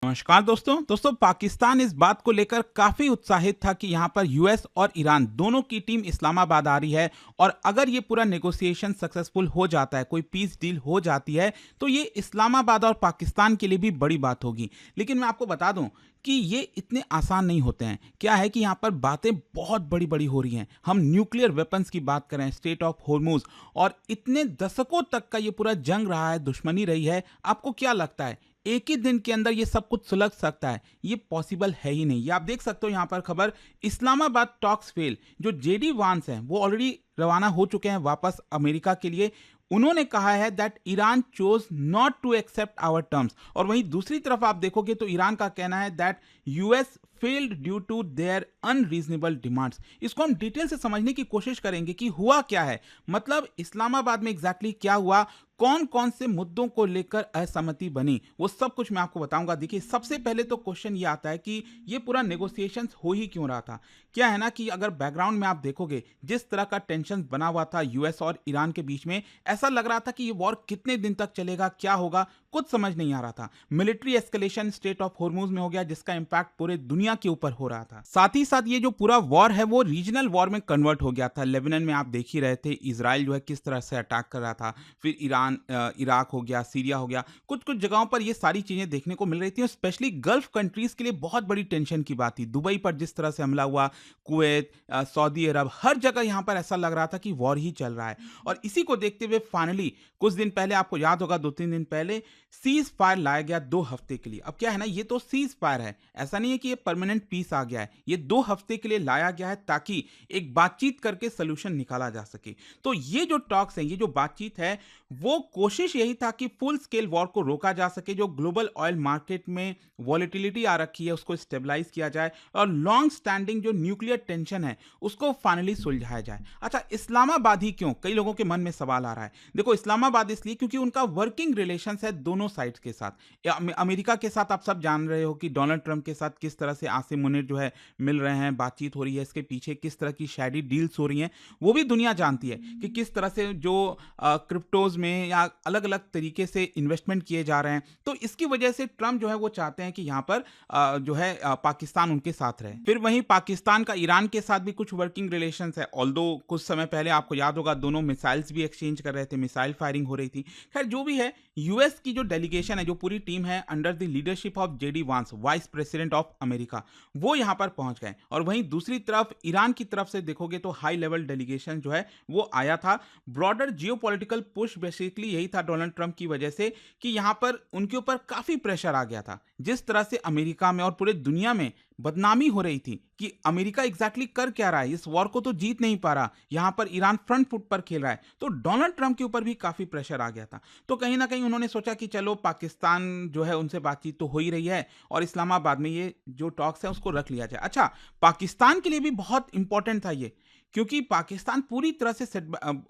नमस्कार दोस्तों पाकिस्तान इस बात को लेकर काफी उत्साहित था कि यहाँ पर यूएस और ईरान दोनों की टीम इस्लामाबाद आ रही है। और अगर ये पूरा नेगोशिएशन सक्सेसफुल हो जाता है, कोई पीस डील हो जाती है, तो ये इस्लामाबाद और पाकिस्तान के लिए भी बड़ी बात होगी। लेकिन मैं आपको बता दूं कि ये इतने आसान नहीं होते हैं। क्या है कि यहाँ पर बातें बहुत बड़ी बड़ी हो रही हैं। हम न्यूक्लियर वेपन्स की बात करें, स्टेट ऑफ होर्मुज, और इतने दशकों तक का ये पूरा जंग रहा है, दुश्मनी रही है। आपको क्या लगता है एक ही दिन के अंदर ये सब कुछ सुलझ सकता है? ये पॉसिबल है ही नहीं। ये आप देख सकते हो यहाँ पर खबर, इस्लामाबाद टॉक्स फेल। जो जेडी वांस हैं वो ऑलरेडी रवाना हो चुके हैं वापस अमेरिका के लिए। उन्होंने कहा है that Iran chose not to accept our terms. और वहीं दूसरी तरफ आप देखोगे तो ईरान का कहना है that US failed due to their unreasonable demands. इसको हम डिटेल से समझने की कोशिश करेंगे कि हुआ क्या है, मतलब इस्लामाबाद में एग्जैक्टली क्या हुआ, कौन कौन से मुद्दों को लेकर असहमति बनी, वो सब कुछ मैं आपको बताऊंगा। देखिए, सबसे पहले तो क्वेश्चन ये आता है कि ये पूरा नेगोशिएशंस हो ही क्यों रहा था। क्या है ना कि अगर बैकग्राउंड में आप देखोगे, जिस तरह का टेंशन बना हुआ था यूएस और ईरान के बीच में, ऐसा लग रहा था कि ये वॉर कितने दिन तक चलेगा, क्या होगा, कुछ समझ नहीं आ रहा था। Military escalation state of Hormuz में हो गया, जिसका इंपैक्ट पूरे दुनिया के ऊपर हो रहा था। साथ ही साथ ये जो पूरा वॉर है वो रीजनल वॉर में कन्वर्ट हो गया था। लेबनान में आप देख ही रहे थे, इजराइल जो है किस तरह से अटैक कर रहा था। फिर ईरान, इराक हो गया, सीरिया हो गया, कुछ कुछ जगहों पर ये सारी चीजें देखने को मिल रही थी। और स्पेशली गल्फ कंट्रीज के लिए बहुत बड़ी टेंशन की बात थी। दुबई पर जिस तरह से हमला हुआ, कुवैत, सऊदी अरब, हर जगह यहाँ पर ऐसा लग रहा था कि वॉर ही चल रहा है। और इसी को देखते हुए फाइनली कुछ दिन पहले, आपको याद होगा 2-3 दिन पहले, सीज फायर लाया गया 2 हफ्ते के लिए। अब क्या है ना, ये तो सीज फायर है, ऐसा नहीं है कि ये परमानेंट पीस आ गया है। ये 2 हफ्ते के लिए लाया गया है ताकि एक बातचीत करके सोल्यूशन निकाला जा सके। तो ये जो टॉक्स है, ये जो बातचीत है, वो कोशिश यही था कि फुल स्केल वॉर को रोका जा सके, जो ग्लोबल ऑयल मार्केट में वॉलेटिलिटी आ रखी है उसको स्टेबलाइज किया जाए, और लॉन्ग स्टैंडिंग जो न्यूक्लियर टेंशन है उसको फाइनली सुलझाया जाए। अच्छा, इस्लामाबाद ही क्यों, कई लोगों के मन में सवाल आ रहा है। देखो, इस्लामाबाद इसलिए क्योंकि उनका वर्किंग रिलेशन है दोनों साइड्स के साथ। अमेरिका के साथ आप सब जान रहे हो कि डोनाल्ड ट्रंप के साथ किस तरह से आसिम मुनीर जो है मिल रहे हैं, बातचीत हो रही है, इसके पीछे किस तरह की शैडी डील्स हो रही हैं, वो भी दुनिया जानती है कि किस तरह से जो क्रिप्टोज में या अलग अलग तरीके से इन्वेस्टमेंट किए जा रहे हैं। तो इसकी वजह से ट्रंप जो है वो चाहते हैं कि यहाँ पर जो है पाकिस्तान उनके साथ रहे। फिर वहीं पाकिस्तान का ईरान के साथ भी कुछ वर्किंग रिलेशंस है। ऑल्दो कुछ समय पहले आपको याद होगा दोनों मिसाइल्स भी एक्सचेंज कर रहे थे, मिसाइल फायरिंग हो रही थी। खैर, जो भी है, यूएस की जो डेलीगेशन है, जो पूरी टीम है under the leadership of JD वांस, वाइस प्रेसिडेंट ऑफ अमेरिका, वो यहाँ पर पहुंच गए। और वहीं दूसरी तरफ ईरान की तरफ से देखोगे तो हाई लेवल डेलीगेशन जो है वो आया था। ब्रॉडर जियोपॉलिटिकल पुश बेसिकली यही था डोनाल्ड ट्रंप की वजह से कि यहाँ पर उनके ऊपर काफी प्रेशर आ गया था। जिस तरह से अमेरिका में और पूरे दुनिया में बदनामी हो रही थी कि अमेरिका एग्जैक्टली कर क्या रहा है, इस वॉर को तो जीत नहीं पा रहा, यहाँ पर ईरान फ्रंट फुट पर खेल रहा है, तो डोनाल्ड ट्रंप के ऊपर भी काफी प्रेशर आ गया था। तो कहीं ना कहीं उन्होंने सोचा कि चलो पाकिस्तान जो है उनसे बातचीत तो हो ही रही है, और इस्लामाबाद में ये जो टॉक्स है उसको रख लिया जाए। अच्छा, पाकिस्तान के लिए भी बहुत इंपॉर्टेंट था ये, क्योंकि पाकिस्तान पूरी तरह से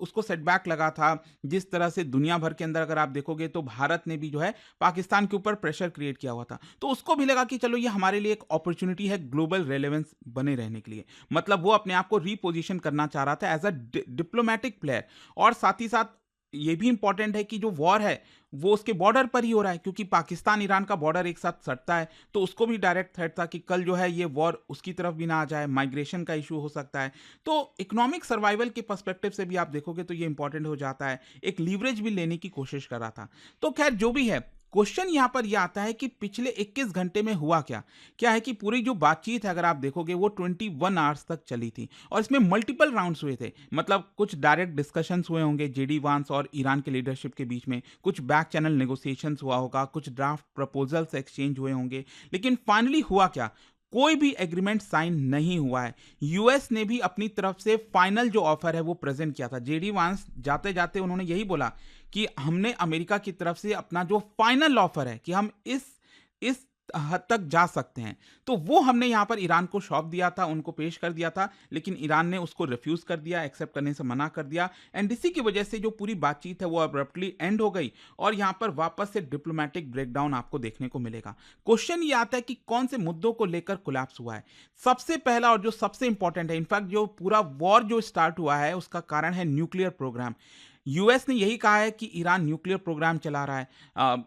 उसको सेटबैक लगा था। जिस तरह से दुनिया भर के अंदर अगर आप देखोगे तो भारत ने भी जो है पाकिस्तान के ऊपर प्रेशर क्रिएट किया हुआ था। तो उसको भी लगा कि चलो ये हमारे लिए एक अपॉर्चुनिटी है ग्लोबल रेलेवेंस बने रहने के लिए। मतलब वो अपने आप को रीपोजिशन करना चाह रहा था एज अ डिप्लोमेटिक प्लेयर। और साथ ही साथ ये भी इंपॉर्टेंट है कि जो वॉर है वो उसके बॉर्डर पर ही हो रहा है, क्योंकि पाकिस्तान ईरान का बॉर्डर एक साथ सटता है। तो उसको भी डायरेक्ट थ्रेट था कि कल जो है ये वॉर उसकी तरफ भी ना आ जाए, माइग्रेशन का इशू हो सकता है। तो इकोनॉमिक सर्वाइवल के पर्सपेक्टिव से भी आप देखोगे तो ये इंपॉर्टेंट हो जाता है। एक लीवरेज भी लेने की कोशिश कर रहा था। तो खैर, जो भी है, क्वेश्चन यहां पर यह आता है कि पिछले 21 घंटे में हुआ क्या। क्या है कि पूरी जो बातचीत है अगर आप देखोगे वो 21 आवर्स तक चली थी, और इसमें मल्टीपल राउंड्स हुए थे। मतलब कुछ डायरेक्ट डिस्कशंस हुए होंगे जेडी वांस और ईरान के लीडरशिप के बीच में, कुछ बैक चैनल नेगोशिएशंस हुआ होगा, कुछ ड्राफ्ट प्रपोजल्स एक्सचेंज हुए होंगे। लेकिन फाइनली हुआ क्या, कोई भी एग्रीमेंट साइन नहीं हुआ है। यूएस ने भी अपनी तरफ से फाइनल जो ऑफर है वो प्रेजेंट किया था। जेडी वांस जाते जाते उन्होंने यही बोला कि हमने अमेरिका की तरफ से अपना जो फाइनल ऑफर है कि हम इस हद तक जा सकते हैं, तो वो हमने यहां पर ईरान को सौंप दिया था, उनको पेश कर दिया था। लेकिन ईरान ने उसको रिफ्यूज कर दिया, एक्सेप्ट करने से मना कर दिया। एंड इसी की वजह से जो पूरी बातचीत है वो अब्रप्टली एंड हो गई, और यहां पर वापस से डिप्लोमेटिक ब्रेकडाउन आपको देखने को मिलेगा। क्वेश्चन ये आता है कि कौन से मुद्दों को लेकर कोलैप्स हुआ है। सबसे पहला और जो सबसे इंपॉर्टेंट है, इनफैक्ट जो पूरा वॉर जो स्टार्ट हुआ है उसका कारण है न्यूक्लियर प्रोग्राम। यूएस ने यही कहा है कि ईरान न्यूक्लियर प्रोग्राम चला रहा है,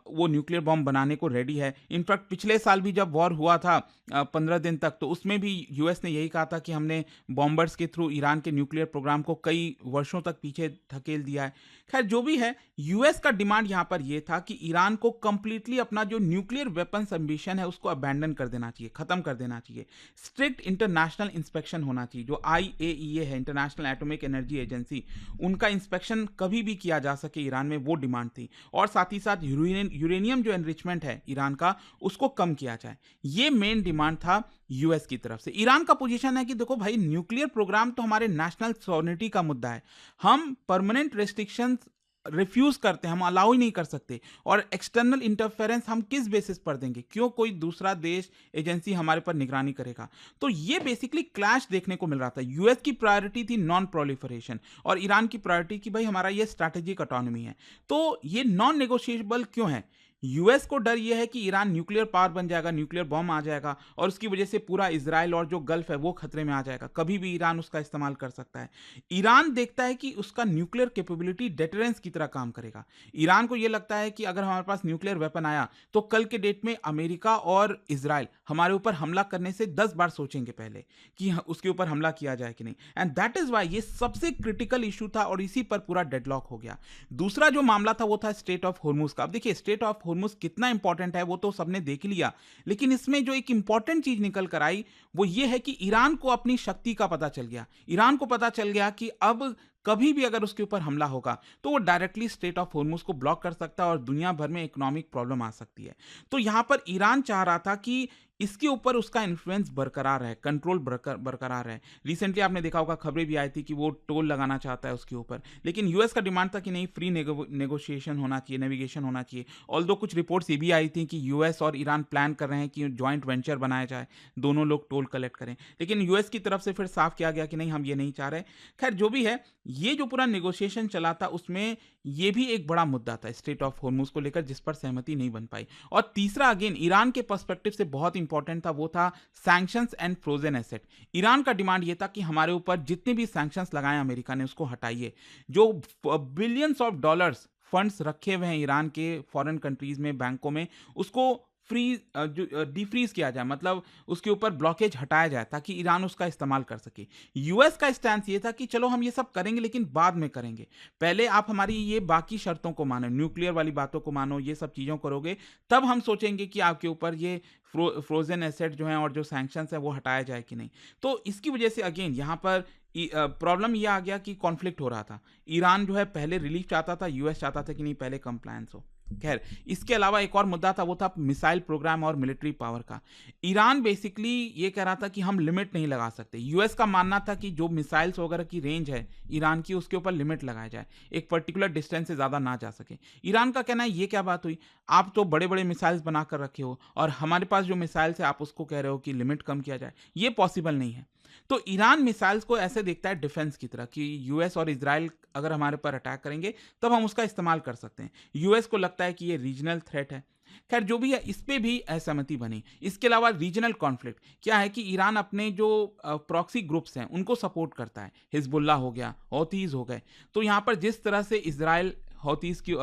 वो न्यूक्लियर बॉम्ब बनाने को रेडी है। इनफैक्ट पिछले साल भी जब वॉर हुआ था 15 दिन तक, तो उसमें भी यूएस ने यही कहा था कि हमने बॉम्बर्स के थ्रू ईरान के न्यूक्लियर प्रोग्राम को कई वर्षों तक पीछे धकेल दिया है। खैर जो भी है, यूएस का डिमांड यहाँ पर यह था कि ईरान को कंप्लीटली अपना जो न्यूक्लियर वेपन्स एम्बिशन है उसको अबैंडन कर देना चाहिए, खत्म कर देना चाहिए। स्ट्रिक्ट इंटरनेशनल इंस्पेक्शन होना चाहिए, जो आईएईए है, इंटरनेशनल एटॉमिक एनर्जी एजेंसी, उनका इंस्पेक्शन कभी भी किया जा सके ईरान में, वो डिमांड थी। और साथ ही साथ यूरेनियम जो एनरिचमेंट है ईरान का, उसको कम किया जाए। ये मेन डिमांड था यूएस की तरफ से। ईरान का पोजीशन है कि देखो भाई, न्यूक्लियर प्रोग्राम तो हमारे नेशनल सॉवरेनिटी का मुद्दा है, हम परमानेंट रेस्ट्रिक्शंस रिफ्यूज करते हैं, हम अलाउ ही नहीं कर सकते। और एक्सटर्नल इंटरफेरेंस हम किस बेसिस पर देंगे? क्यों कोई दूसरा देश एजेंसी हमारे पर निगरानी करेगा? तो ये बेसिकली क्लैश देखने को मिल रहा था। यूएस की प्रायोरिटी थी नॉन प्रोलिफरेशन और ईरान की प्रायोरिटी कि भाई हमारा ये स्ट्रैटेजिक ऑटोनॉमी है। तो ये नॉन नेगोशिएबल क्यों है? यूएस को डर यह है कि ईरान न्यूक्लियर पावर बन जाएगा, न्यूक्लियर बॉम्ब आ जाएगा और उसकी वजह से पूरा इजराइल और जो गल्फ है वो खतरे में आ जाएगा, कभी भी ईरान उसका इस्तेमाल कर सकता है। ईरान देखता है कि उसका न्यूक्लियर कैपेबिलिटी डेटरेंस की तरह काम करेगा। ईरान को यह लगता है कि अगर हमारे पास न्यूक्लियर वेपन आया तो कल के डेट में अमेरिका और इजराइल हमारे ऊपर हमला करने से 10 बार सोचेंगे पहले कि उसके ऊपर हमला किया जाए कि नहीं। एंड दैट इज वाई ये सबसे क्रिटिकल इशू था और इसी पर पूरा डेडलॉक हो गया। दूसरा जो मामला था वो था स्ट्रेट ऑफ होर्मुज का। अब देखिए, स्ट्रेट ऑफ होर्मुज कितना इंपॉर्टेंट है वो तो सबने देख लिया, लेकिन इसमें जो एक इंपॉर्टेंट चीज निकल कर आई वो ये है कि ईरान को अपनी शक्ति का पता चल गया। ईरान को पता चल गया कि अब कभी भी अगर उसके ऊपर हमला होगा तो वो डायरेक्टली स्ट्रेट ऑफ होर्मुज को ब्लॉक कर सकता है और दुनिया भर में इकोनॉमिक प्रॉब्लम आ सकती है। तो यहां पर ईरान चाह रहा था कि इसके ऊपर उसका इन्फ्लुएंस बरकरार है, कंट्रोल बरकरार है। रिसेंटली आपने देखा होगा, खबरें भी आई थी कि वो टोल लगाना चाहता है उसके ऊपर, लेकिन यूएस का डिमांड था कि नहीं, फ्री नेगोशिएशन होना चाहिए, नेविगेशन होना चाहिए। ऑल्दो कुछ रिपोर्ट्स ये भी आई थी कि यूएस और ईरान प्लान कर रहे हैं कि जॉइंट वेंचर बनाया जाए, दोनों लोग टोल कलेक्ट करें, लेकिन यूएस की तरफ से फिर साफ किया गया कि नहीं, हम ये नहीं चाह रहे। खैर जो भी है, ये जो पूरा नेगोशिएशन चला था उसमें ये भी एक बड़ा मुद्दा था स्ट्रेट ऑफ होर्मुज को लेकर, जिस पर सहमति नहीं बन पाई। और तीसरा अगेन ईरान के पर्सपेक्टिव से बहुत इंपॉर्टेंट था, वो था sanctions and frozen asset. Iran का डिमांड ये था कि हमारे ऊपर जितने भी सैंक्शंस लगाए अमेरिका ने उसको हटाइए। जो बिलियंस ऑफ डॉलर्स फंड्स रखे हुए हैं ईरान के फॉरेन कंट्रीज में, बैंकों में, उसको डिफ्रीज किया जाए, मतलब उसके ऊपर ब्लॉकेज हटाया जाए ताकि ईरान उसका इस्तेमाल कर सके। यूएस का स्टैंस ये था कि चलो हम ये सब करेंगे लेकिन बाद में करेंगे, पहले आप हमारी ये बाकी शर्तों को मानो, न्यूक्लियर वाली बातों को मानो, ये सब चीज़ों करोगे तब हम सोचेंगे कि आपके ऊपर ये फ्रोजन एसेट जो हैं और जो सैंक्शंस हैं वो हटाया जाए कि नहीं। तो इसकी वजह से अगेन यहाँ पर प्रॉब्लम ये आ गया कि कॉन्फ्लिक्ट हो रहा था। ईरान जो है पहले रिलीफ चाहता था, यूएस चाहता था कि नहीं, पहले कंप्लायंस हो। खैर, इसके अलावा एक और मुद्दा था, वो था मिसाइल प्रोग्राम और मिलिट्री पावर का। ईरान बेसिकली ये कह रहा था कि हम लिमिट नहीं लगा सकते। यूएस का मानना था कि जो मिसाइल्स वगैरह की रेंज है ईरान की, उसके ऊपर लिमिट लगाया जाए, एक पर्टिकुलर डिस्टेंस से ज़्यादा ना जा सके। ईरान का कहना है ये क्या बात हुई, आप तो बड़े बड़े मिसाइल्स बनाकर रखे हो और हमारे पास जो मिसाइल्स है आप उसको कह रहे हो कि लिमिट कम किया जाए, ये पॉसिबल नहीं है। तो ईरान मिसाइल्स को ऐसे देखता है डिफेंस की तरह कि यूएस और इजराइल अगर हमारे पर अटैक करेंगे तब हम उसका इस्तेमाल कर सकते हैं। यूएस को लगता है कि ये रीजनल थ्रेट है। खैर जो भी है, इस पे भी असहमति बनी। इसके अलावा रीजनल कॉन्फ्लिक्ट क्या है कि ईरान अपने जो प्रॉक्सी ग्रुप्स हैं उनको सपोर्ट करता है, हिजबुल्लाह हो गया, हौतीज हो गए। तो यहाँ पर जिस तरह से इजराइल हौतीस की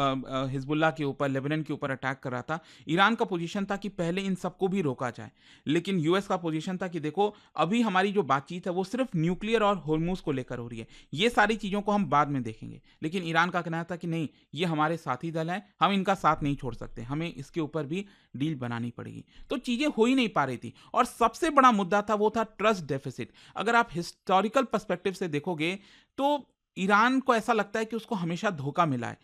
हिजबुल्लाह के ऊपर, लेबनान के ऊपर अटैक कर रहा था, ईरान का पोजीशन था कि पहले इन सबको भी रोका जाए। लेकिन यूएस का पोजीशन था कि देखो अभी हमारी जो बातचीत है वो सिर्फ न्यूक्लियर और होर्मुज को लेकर हो रही है, ये सारी चीज़ों को हम बाद में देखेंगे। लेकिन ईरान का कहना था कि नहीं, ये हमारे साथी दल हैं, हम इनका साथ नहीं छोड़ सकते, हमें इसके ऊपर भी डील बनानी पड़ेगी। तो चीज़ें हो ही नहीं पा रही थी। और सबसे बड़ा मुद्दा था वो था ट्रस्ट डेफिसिट। अगर आप हिस्टोरिकल पर्सपेक्टिव से देखोगे तो ईरान को ऐसा लगता है कि उसको हमेशा धोखा मिला है।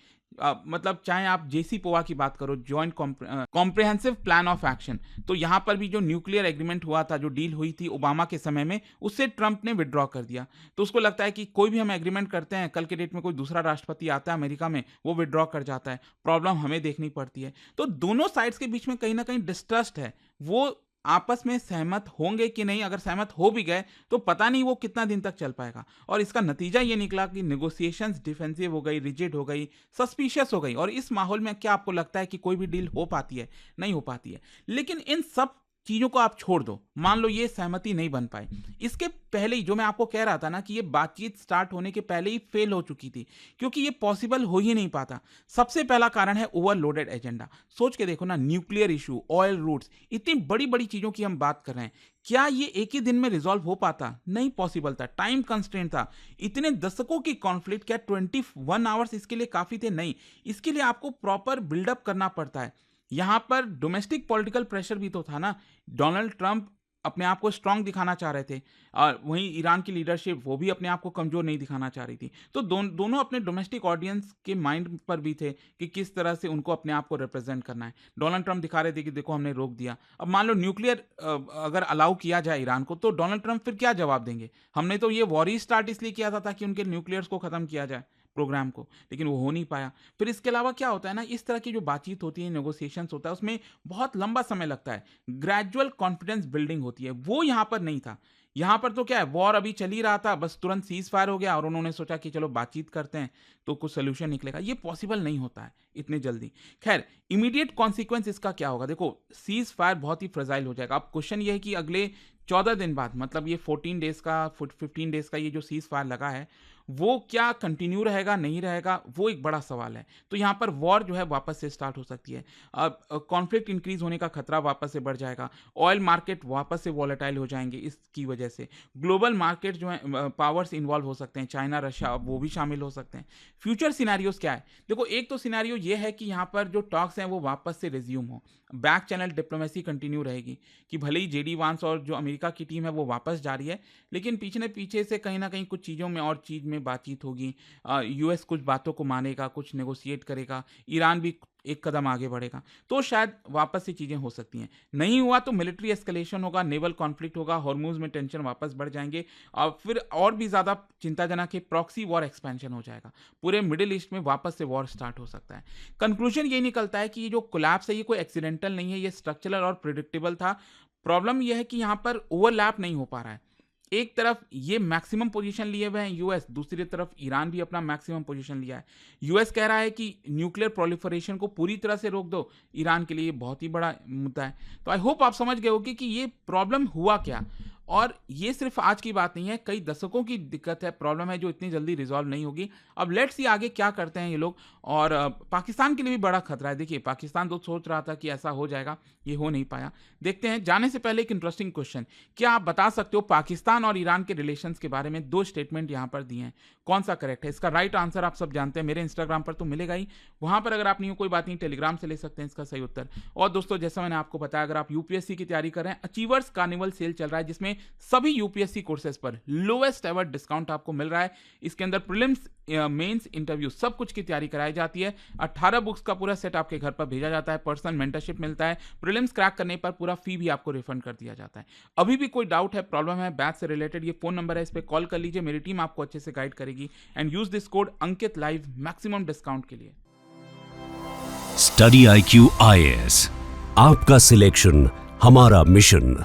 मतलब चाहे आप जेसी पोवा की बात करो, joint comprehensive plan of action, तो यहाँ पर भी जो न्यूक्लियर एग्रीमेंट हुआ था, जो डील हुई थी ओबामा के समय में, उससे ट्रंप ने विड्रॉ कर दिया। तो उसको लगता है कि कोई भी हम एग्रीमेंट करते हैं, कल के डेट में कोई दूसरा राष्ट्रपति आता है अमेरिका में, वो विड्रॉ कर जाता है, प्रॉब्लम हमें देखनी पड़ती है। तो दोनों साइड्स के बीच में कहीं ना कहीं डिस्ट्रस्ट है। वो आपस में सहमत होंगे कि नहीं, अगर सहमत हो भी गए तो पता नहीं वो कितना दिन तक चल पाएगा। और इसका नतीजा ये निकला कि नेगोशिएशंस डिफेंसिव हो गई, रिजिड हो गई, सस्पिशियस हो गई। और इस माहौल में क्या आपको लगता है कि कोई भी डील हो पाती है? नहीं हो पाती है। लेकिन इन सब चीजों को आप छोड़ दो, मान लो ये सहमति नहीं बन पाई, इसके पहले ही जो मैं आपको कह रहा था ना कि ये बातचीत स्टार्ट होने के पहले ही फेल हो चुकी थी, क्योंकि ये पॉसिबल हो ही नहीं पाता। सबसे पहला कारण है ओवरलोडेड एजेंडा। सोच के देखो ना, न्यूक्लियर इशू, ऑयल रूट्स, इतनी बड़ी बड़ी चीजों की हम बात कर रहे हैं, क्या ये एक ही दिन में रिजॉल्व हो पाता? नहीं पॉसिबल था, टाइम कंस्ट्रेंट था। इतने दशकों की कॉन्फ्लिक्ट, क्या 21 आवर्स इसके लिए काफी थे? नहीं, इसके लिए आपको प्रॉपर बिल्डअप करना पड़ता है। यहां पर डोमेस्टिक पॉलिटिकल प्रेशर भी तो था ना। डोनाल्ड ट्रंप अपने आप को स्ट्रांग दिखाना चाह रहे थे, और वहीं ईरान की लीडरशिप वो भी अपने आप को कमजोर नहीं दिखाना चाह रही थी। तो दोनों अपने डोमेस्टिक ऑडियंस के माइंड पर भी थे कि किस तरह से उनको अपने आप को रिप्रेजेंट करना है। डोनाल्ड ट्रंप दिखा रहे थे कि देखो हमने रोक दिया। अब मान लो न्यूक्लियर अगर अलाउ किया जाए ईरान को, तो डोनाल्ड ट्रंप फिर क्या जवाब देंगे? हमने तो ये वॉर ही स्टार्ट इसलिए किया था ताकि उनके न्यूक्लियर्स को खत्म किया जाए, प्रोग्राम को, लेकिन वो हो नहीं पाया। फिर इसके अलावा क्या होता है ना, इस तरह की जो बातचीत होती है, नेगोशिएशंस होता है, उसमें बहुत लंबा समय लगता है, ग्रेजुअल कॉन्फिडेंस बिल्डिंग होती है, वो यहां पर नहीं था। यहां पर तो क्या है, वॉर अभी चल ही रहा था, बस तुरंत सीज फायर हो गया और उन्होंने सोचा कि चलो बातचीत करते हैं तो कुछ सोल्यूशन निकलेगा। ये पॉसिबल नहीं होता है इतने जल्दी। खैर, इमीडिएट कॉन्सिक्वेंस इसका क्या होगा? देखो, सीज फायर बहुत ही फ्रेजाइल हो जाएगा। अब क्वेश्चन ये है कि अगले 14 दिन बाद, मतलब ये 14 डेज का 15 डेज का ये जो सीज फायर लगा है, वो क्या कंटिन्यू रहेगा, नहीं रहेगा, वो एक बड़ा सवाल है। तो यहाँ पर वॉर जो है वापस से स्टार्ट हो सकती है। अब कॉन्फ्लिक्ट इंक्रीज होने का खतरा वापस से बढ़ जाएगा। ऑयल मार्केट वापस से वॉलेटाइल हो जाएंगे इसकी वजह से। ग्लोबल मार्केट जो है, पावर्स इन्वॉल्व हो सकते हैं, चाइना, रशिया, वो भी शामिल हो सकते हैं। फ्यूचर सिनेरियोज क्या है? देखो, एक तो सिनेरियो ये है कि यहाँ पर जो टॉक्स हैं वो वापस से रिज्यूम हो, बैक चैनल डिप्लोमेसी कंटिन्यू रहेगी, कि भले ही जेडी वांस और जो अमेरिका की टीम है वो वापस जा रही है, लेकिन पीछे से कहीं ना कहीं कुछ चीज़ों में और चीज़ में बातचीत होगी। यूएस कुछ बातों को मानेगा, कुछ नेगोशिएट करेगा, ईरान भी एक कदम आगे बढ़ेगा, तो शायद वापस से चीज़ें हो सकती हैं। नहीं हुआ तो मिलिट्री एस्केलेशन होगा, नेवल कॉन्फ्लिक्ट होगा, हॉर्मुज में टेंशन वापस बढ़ जाएंगे, और फिर और भी ज़्यादा चिंताजनक है, प्रॉक्सी वॉर एक्सपेंशन हो जाएगा, पूरे मिडिल ईस्ट में वापस से वॉर स्टार्ट हो सकता है। कंक्लूजन ये निकलता है कि ये जो कोलैप्स है ये कोई एक्सीडेंटल नहीं है, ये स्ट्रक्चरल और प्रिडिक्टेबल था। प्रॉब्लम यह है कि यहाँ पर ओवरलैप नहीं हो पा रहा है। एक तरफ ये मैक्सिमम पोजीशन लिए हुए हैं यूएस, दूसरी तरफ ईरान भी अपना मैक्सिमम पोजीशन लिया है। यूएस कह रहा है कि न्यूक्लियर प्रोलिफरेशन को पूरी तरह से रोक दो, ईरान के लिए बहुत ही बड़ा मुद्दा है। तो आई होप आप समझ गए होगे कि ये प्रॉब्लम हुआ क्या, और ये सिर्फ आज की बात नहीं है, कई दशकों की दिक्कत है, प्रॉब्लम है जो इतनी जल्दी रिजॉल्व नहीं होगी। अब लेट्स सी आगे क्या करते हैं ये लोग। और पाकिस्तान के लिए भी बड़ा खतरा है। देखिए, पाकिस्तान तो सोच रहा था कि ऐसा हो जाएगा, ये हो नहीं पाया। देखते हैं। जाने से पहले एक इंटरेस्टिंग क्वेश्चन, क्या आप बता सकते हो पाकिस्तान और ईरान के रिलेशंस के बारे में 2 स्टेटमेंट यहाँ पर दिए हैं, कौन सा करेक्ट है? इसका राइट आंसर आप सब जानते हैं, मेरे इंस्टाग्राम पर तो मिलेगा ही, वहां पर अगर आप नहीं हो कोई बात नहीं, टेलीग्राम से ले सकते हैं इसका सही उत्तर। और दोस्तों, जैसा मैंने आपको बताया, अगर आप यूपीएससी की तैयारी कर रहे हैं, अचीवर्स कार्निवल सेल चल रहा है, जिसमें सभी यूपीएससी कोर्सेज पर लोएस्ट एवर डिस्काउंट आपको मिल रहा है। इसके अंदर प्रीलिम्स, मेंस, इंटरव्यू सब कुछ की तैयारी कराई जाती है। 18 बुक्स का पूरा सेट आपके घर पर भेजा जाता है, पर्सनल मेंटरशिप मिलता है, प्रीलिम्स क्रैक करने पर पूरा फी भी आपको रिफंड कर दिया जाता है। अभी भी कोई डाउट है, प्रॉब्लम है बैच से रिलेटेड, ये फोन नंबर है, इस पर कॉल कर लीजिए, मेरी टीम आपको अच्छे से गाइड करेगी। And use this code Ankit live maximum discount के लिए। स्टडी IQ IAS, आपका सिलेक्शन हमारा मिशन।